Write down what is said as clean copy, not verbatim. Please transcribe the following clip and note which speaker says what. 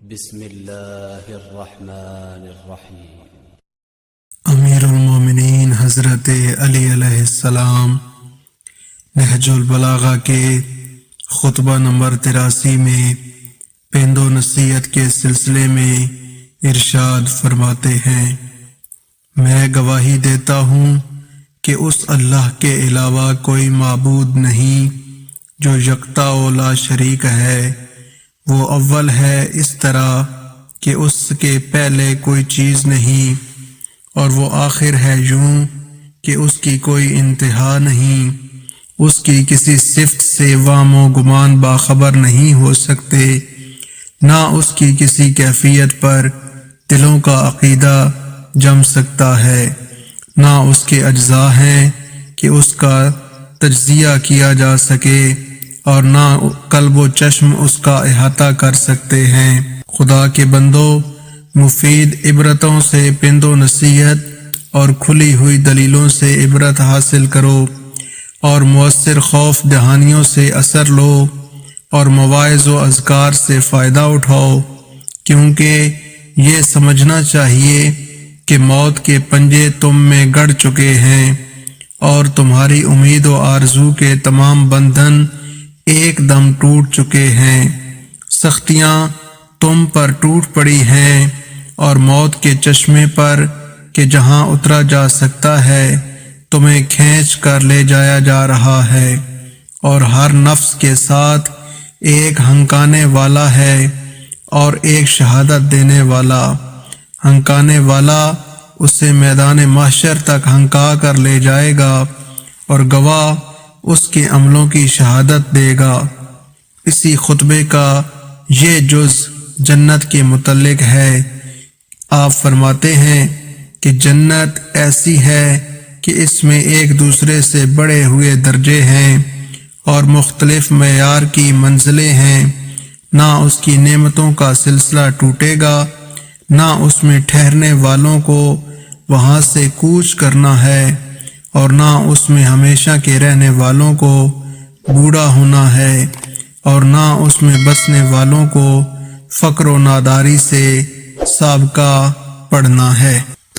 Speaker 1: بسم اللہ الرحمن الرحیم۔
Speaker 2: امیر المومنین حضرت علی علیہ السلام نہج البلاغہ کے خطبہ نمبر 83 میں پند و نصیحت کے سلسلے میں ارشاد فرماتے ہیں، میں گواہی دیتا ہوں کہ اس اللہ کے علاوہ کوئی معبود نہیں جو یکتا و لا شریک ہے۔ وہ اول ہے اس طرح کہ اس کے پہلے کوئی چیز نہیں، اور وہ آخر ہے یوں کہ اس کی کوئی انتہا نہیں۔ اس کی کسی صفت سے وام و گمان باخبر نہیں ہو سکتے، نہ اس کی کسی کیفیت پر دلوں کا عقیدہ جم سکتا ہے، نہ اس کے اجزاء ہیں کہ اس کا تجزیہ کیا جا سکے، اور نہ قلب و چشم اس کا احاطہ کر سکتے ہیں۔ خدا کے بندو، مفید عبرتوں سے پند و نصیحت اور کھلی ہوئی دلیلوں سے عبرت حاصل کرو، اور مؤثر خوف دہانیوں سے اثر لو، اور مواعظ و اذکار سے فائدہ اٹھاؤ، کیونکہ یہ سمجھنا چاہیے کہ موت کے پنجے تم میں گڑ چکے ہیں، اور تمہاری امید و آرزو کے تمام بندھن ایک دم ٹوٹ چکے ہیں۔ سختیاں تم پر ٹوٹ پڑی ہیں، اور موت کے چشمے پر کہ جہاں اترا جا سکتا ہے تمہیں کھینچ کر لے جایا جا رہا ہے، اور ہر نفس کے ساتھ ایک ہنکانے والا ہے اور ایک شہادت دینے والا۔ ہنکانے والا اسے میدان محشر تک ہنکا کر لے جائے گا، اور گواہ اس کے عملوں کی شہادت دے گا۔ اسی خطبے کا یہ جز جنت کے متعلق ہے۔ آپ فرماتے ہیں کہ جنت ایسی ہے کہ اس میں ایک دوسرے سے بڑے ہوئے درجے ہیں اور مختلف معیار کی منزلیں ہیں، نہ اس کی نعمتوں کا سلسلہ ٹوٹے گا، نہ اس میں ٹھہرنے والوں کو وہاں سے کوچ کرنا ہے، اور نہ اس میں ہمیشہ کے رہنے والوں کو بوڑھا ہونا ہے، اور نہ اس میں بسنے والوں کو فقر و ناداری سے سابقہ پڑنا ہے۔